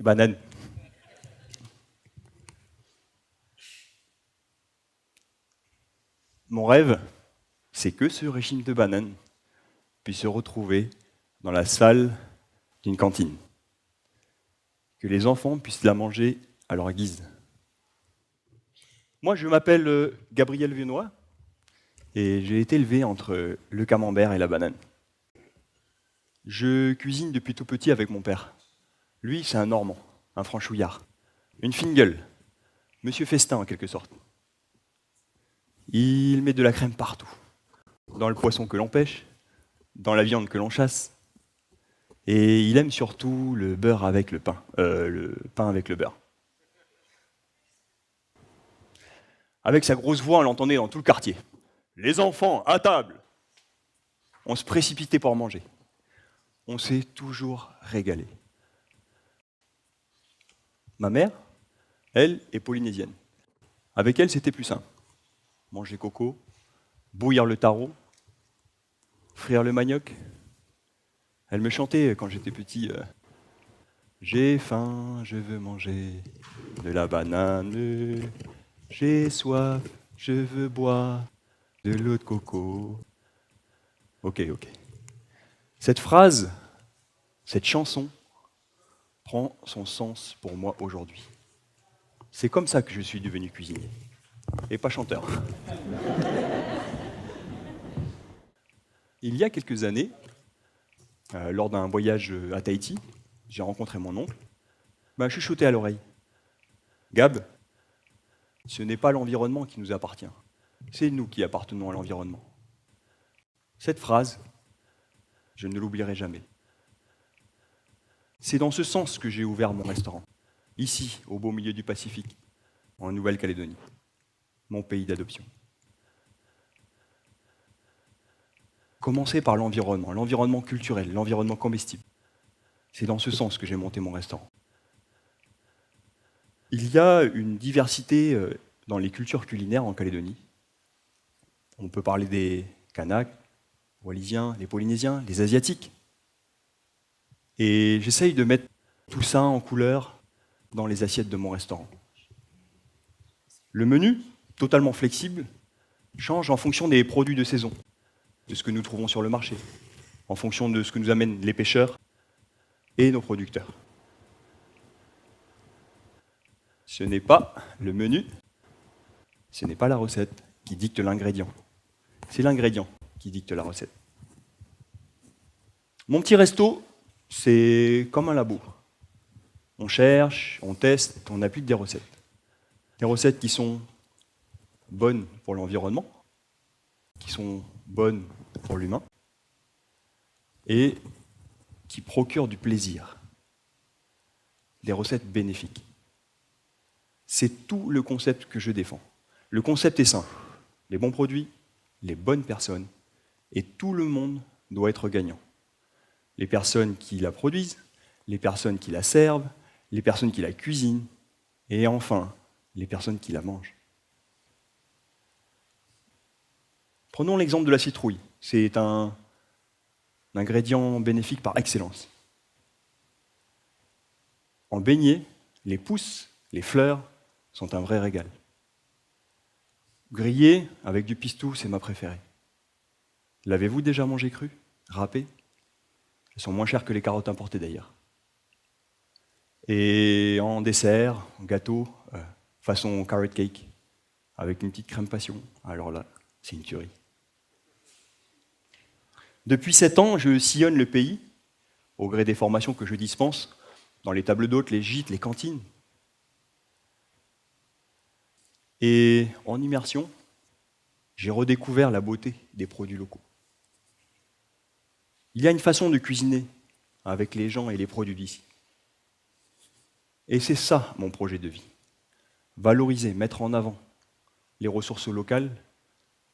Des bananes. Mon rêve, c'est que ce régime de bananes puisse se retrouver dans la salle d'une cantine. Que les enfants puissent la manger à leur guise. Moi, je m'appelle Gabriel Viennois et j'ai été élevé entre le camembert et la banane. Je cuisine depuis tout petit avec mon père. Lui, c'est un Normand, un franchouillard, une fine gueule, Monsieur Festin en quelque sorte. Il met de la crème partout, dans le poisson que l'on pêche, dans la viande que l'on chasse, et il aime surtout le beurre avec le pain avec le beurre. Avec sa grosse voix, on l'entendait dans tout le quartier. Les enfants, à table! On se précipitait pour manger. On s'est toujours régalé. Ma mère, elle, est polynésienne. Avec elle, c'était plus simple. Manger coco, bouillir le taro, frire le manioc. Elle me chantait quand j'étais petit J'ai faim, je veux manger de la banane. J'ai soif, je veux boire de l'eau de coco. Ok. Cette phrase, cette chanson, prend son sens pour moi aujourd'hui. C'est comme ça que je suis devenu cuisinier, et pas chanteur. Il y a quelques années, lors d'un voyage à Tahiti, j'ai rencontré mon oncle, m'a chuchoté à l'oreille. Gab, ce n'est pas l'environnement qui nous appartient, c'est nous qui appartenons à l'environnement. Cette phrase, je ne l'oublierai jamais. C'est dans ce sens que j'ai ouvert mon restaurant, ici, au beau milieu du Pacifique, en Nouvelle-Calédonie, mon pays d'adoption. Commencer par l'environnement culturel, l'environnement comestible. C'est dans ce sens que j'ai monté mon restaurant. Il y a une diversité dans les cultures culinaires en Calédonie. On peut parler des Kanaks, les Wallisiens, les Polynésiens, les Asiatiques. Et j'essaye de mettre tout ça en couleur dans les assiettes de mon restaurant. Le menu, totalement flexible, change en fonction des produits de saison, de ce que nous trouvons sur le marché, en fonction de ce que nous amènent les pêcheurs et nos producteurs. Ce n'est pas le menu, ce n'est pas la recette qui dicte l'ingrédient. C'est l'ingrédient qui dicte la recette. Mon petit resto, c'est comme un labo. On cherche, on teste, on applique des recettes. Des recettes qui sont bonnes pour l'environnement, qui sont bonnes pour l'humain, et qui procurent du plaisir. Des recettes bénéfiques. C'est tout le concept que je défends. Le concept est simple. Les bons produits, les bonnes personnes, et tout le monde doit être gagnant. Les personnes qui la produisent, les personnes qui la servent, les personnes qui la cuisinent, et enfin, les personnes qui la mangent. Prenons l'exemple de la citrouille. C'est un ingrédient bénéfique par excellence. En beignet, les pousses, les fleurs sont un vrai régal. Grillé avec du pistou, c'est ma préférée. L'avez-vous déjà mangé cru, râpé? Elles sont moins chères que les carottes importées d'ailleurs. Et en dessert, en gâteau, façon carrot cake, avec une petite crème passion. Alors là, c'est une tuerie. Depuis 7 ans, je sillonne le pays, au gré des formations que je dispense, dans les tables d'hôtes, les gîtes, les cantines. Et en immersion, j'ai redécouvert la beauté des produits locaux. Il y a une façon de cuisiner avec les gens et les produits d'ici. Et c'est ça mon projet de vie. Valoriser, mettre en avant les ressources locales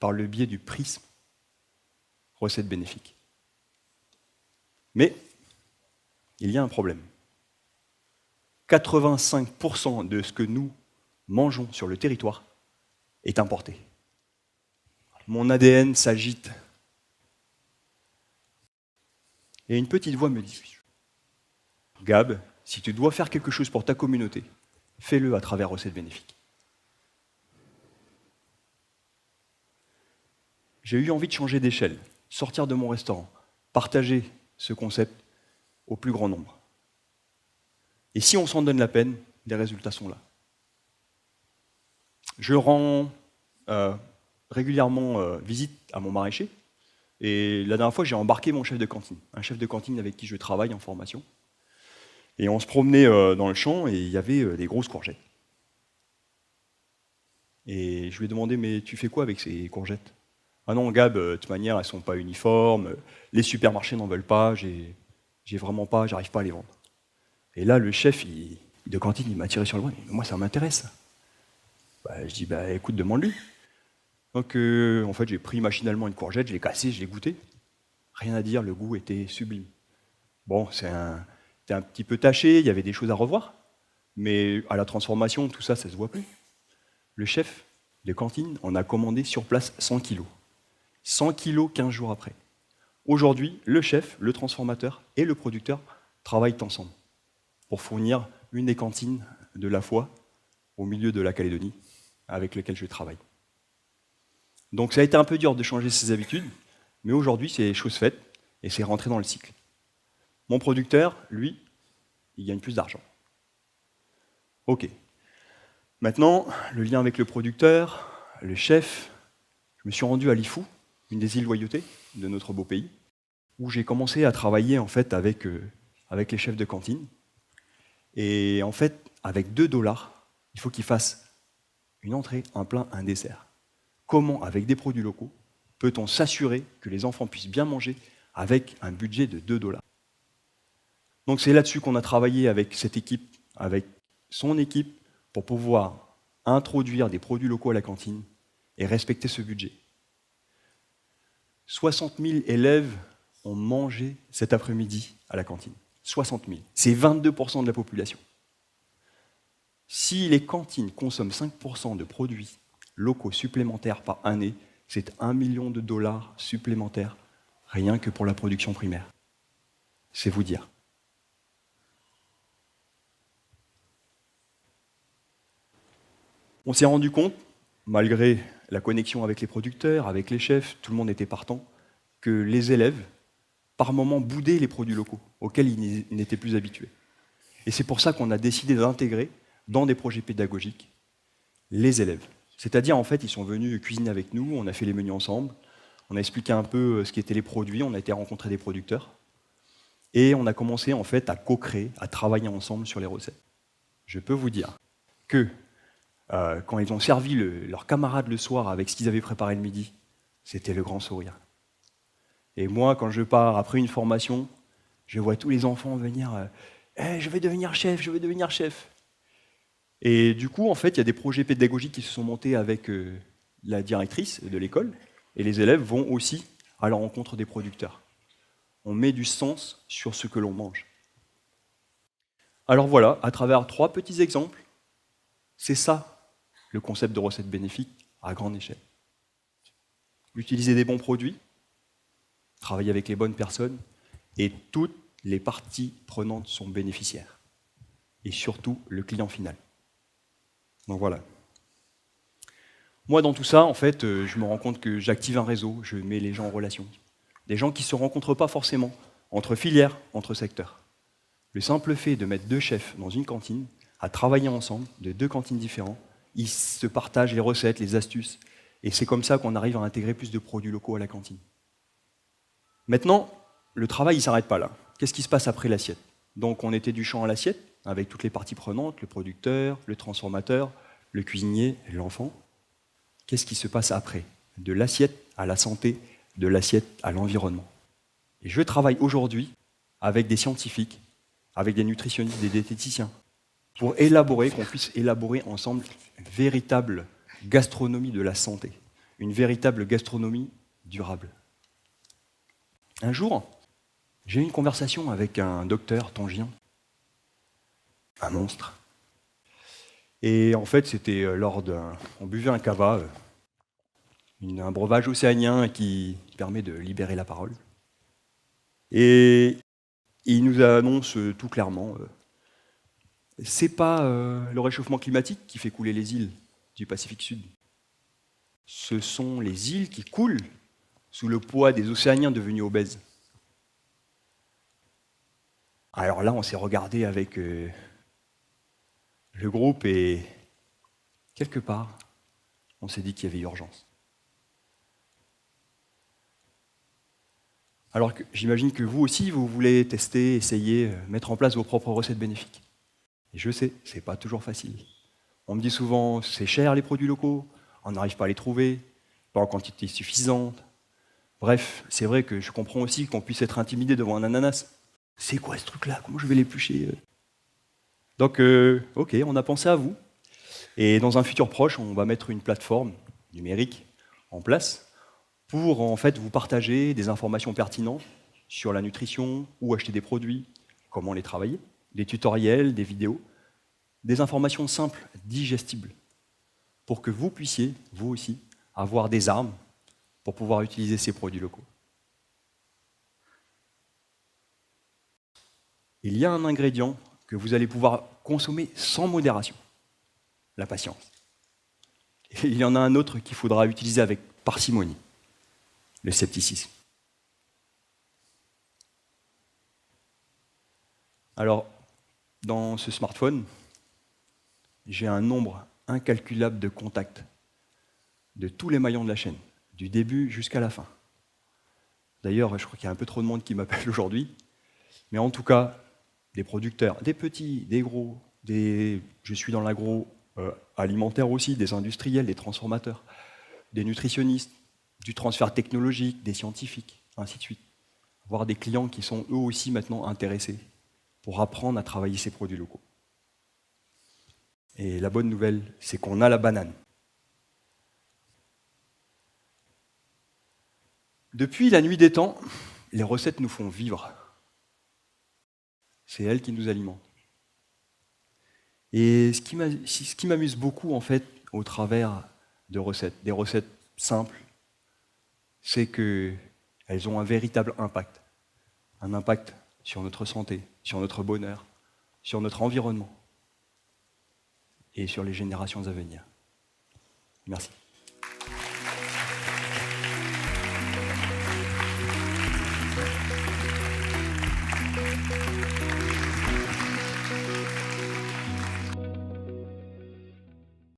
par le biais du prisme recette bénéfique. Mais il y a un problème. 85% de ce que nous mangeons sur le territoire est importé. Mon ADN s'agite. Et une petite voix me dit « Gab, si tu dois faire quelque chose pour ta communauté, fais-le à travers Recettes Bénéfiques. J'ai eu envie de changer d'échelle, sortir de mon restaurant, partager ce concept au plus grand nombre. Et si on s'en donne la peine, les résultats sont là. Je rends régulièrement visite à mon maraîcher, et la dernière fois, j'ai embarqué mon chef de cantine, un chef de cantine avec qui je travaille en formation. Et on se promenait dans le champ, et il y avait des grosses courgettes. Et je lui ai demandé, mais tu fais quoi avec ces courgettes? Ah non, Gab, de toute manière, elles ne sont pas uniformes, les supermarchés n'en veulent pas, j'arrive pas à les vendre. Et là, le chef de cantine, il m'a tiré sur le bras, il m'a dit, moi, ça m'intéresse. Je dis, écoute, demande-lui. Donc, en fait, j'ai pris machinalement une courgette, je l'ai cassée, je l'ai goûtée. Rien à dire, le goût était sublime. Bon, c'était un petit peu taché, il y avait des choses à revoir, mais à la transformation, tout ça, ça se voit plus. Le chef de cantine en a commandé sur place 100 kilos. 100 kilos 15 jours après. Aujourd'hui, le chef, le transformateur et le producteur travaillent ensemble pour fournir une des cantines de la foi au milieu de la Calédonie avec laquelle je travaille. Donc ça a été un peu dur de changer ses habitudes, mais aujourd'hui c'est chose faite et c'est rentré dans le cycle. Mon producteur, lui, il gagne plus d'argent. Ok. Maintenant, le lien avec le producteur, le chef, je me suis rendu à Lifou, une des îles Loyauté de notre beau pays, où j'ai commencé à travailler en fait avec les chefs de cantine. Et en fait, avec 2 $, il faut qu'ils fassent une entrée, un plat, un dessert. Comment, avec des produits locaux, peut-on s'assurer que les enfants puissent bien manger avec un budget de 2 $? Donc c'est là-dessus qu'on a travaillé avec cette équipe, avec son équipe, pour pouvoir introduire des produits locaux à la cantine et respecter ce budget. 60 000 élèves ont mangé cet après-midi à la cantine. 60 000. C'est 22% de la population. Si les cantines consomment 5% de produits locaux supplémentaires par année, c'est 1 million de $ supplémentaires, rien que pour la production primaire. C'est vous dire. On s'est rendu compte, malgré la connexion avec les producteurs, avec les chefs, tout le monde était partant, que les élèves, par moments, boudaient les produits locaux, auxquels ils n'étaient plus habitués. Et c'est pour ça qu'on a décidé d'intégrer, dans des projets pédagogiques, les élèves. C'est-à-dire, en fait, ils sont venus cuisiner avec nous, on a fait les menus ensemble, on a expliqué un peu ce qu'étaient les produits, on a été rencontrer des producteurs, et on a commencé, en fait, à co-créer, à travailler ensemble sur les recettes. Je peux vous dire que quand ils ont servi leurs camarades le soir avec ce qu'ils avaient préparé le midi, c'était le grand sourire. Et moi, quand je pars après une formation, je vois tous les enfants venir je vais devenir chef, je vais devenir chef ». Et du coup, en fait, il y a des projets pédagogiques qui se sont montés avec la directrice de l'école, et les élèves vont aussi à la rencontre des producteurs. On met du sens sur ce que l'on mange. Alors voilà, à travers 3 petits exemples, c'est ça le concept de recette bénéfique à grande échelle. Utiliser des bons produits, travailler avec les bonnes personnes, et toutes les parties prenantes sont bénéficiaires. Et surtout, le client final. Donc voilà. Moi, dans tout ça, en fait, je me rends compte que j'active un réseau, je mets les gens en relation. Des gens qui ne se rencontrent pas forcément, entre filières, entre secteurs. Le simple fait de mettre 2 chefs dans une cantine, à travailler ensemble, de 2 cantines différentes, ils se partagent les recettes, les astuces, et c'est comme ça qu'on arrive à intégrer plus de produits locaux à la cantine. Maintenant, le travail ne s'arrête pas là. Qu'est-ce qui se passe après l'assiette? Donc on était du champ à l'assiette, avec toutes les parties prenantes, le producteur, le transformateur, le cuisinier, l'enfant. Qu'est-ce qui se passe après? De l'assiette à la santé, de l'assiette à l'environnement. Et je travaille aujourd'hui avec des scientifiques, avec des nutritionnistes, des diététiciens, pour qu'on puisse élaborer ensemble une véritable gastronomie de la santé, une véritable gastronomie durable. Un jour, j'ai eu une conversation avec un docteur tongien, un monstre. Et en fait, c'était on buvait un cava, un breuvage océanien qui permet de libérer la parole. Et il nous annonce tout clairement, C'est pas le réchauffement climatique qui fait couler les îles du Pacifique Sud. Ce sont les îles qui coulent sous le poids des océaniens devenus obèses. Alors là, on s'est regardé avec le groupe et quelque part, on s'est dit qu'il y avait urgence. Alors que j'imagine que vous aussi, vous voulez tester, essayer, mettre en place vos propres recettes bénéfiques. Et je sais, c'est pas toujours facile. On me dit souvent, c'est cher les produits locaux, on n'arrive pas à les trouver, pas en quantité suffisante. Bref, c'est vrai que je comprends aussi qu'on puisse être intimidé devant un ananas. C'est quoi ce truc-là? Comment je vais l'éplucher? Donc, ok, on a pensé à vous. Et dans un futur proche, on va mettre une plateforme numérique en place pour en fait vous partager des informations pertinentes sur la nutrition, où acheter des produits, comment les travailler, des tutoriels, des vidéos, des informations simples, digestibles, pour que vous puissiez, vous aussi, avoir des armes pour pouvoir utiliser ces produits locaux. Il y a un ingrédient que vous allez pouvoir consommer sans modération, la patience. Et il y en a un autre qu'il faudra utiliser avec parcimonie, le scepticisme. Alors, dans ce smartphone, j'ai un nombre incalculable de contacts de tous les maillons de la chaîne, du début jusqu'à la fin. D'ailleurs, je crois qu'il y a un peu trop de monde qui m'appelle aujourd'hui, mais en tout cas, des producteurs, des petits, des gros, je suis dans l'agroalimentaire aussi, des industriels, des transformateurs, des nutritionnistes, du transfert technologique, des scientifiques, ainsi de suite. Voire des clients qui sont eux aussi maintenant intéressés pour apprendre à travailler ces produits locaux. Et la bonne nouvelle, c'est qu'on a la banane. Depuis la nuit des temps, les recettes nous font vivre. C'est elles qui nous alimentent. Et ce qui m'amuse beaucoup, en fait, au travers de recettes, des recettes simples, c'est qu'elles ont un véritable impact. Un impact sur notre santé, sur notre bonheur, sur notre environnement et sur les générations à venir. Merci.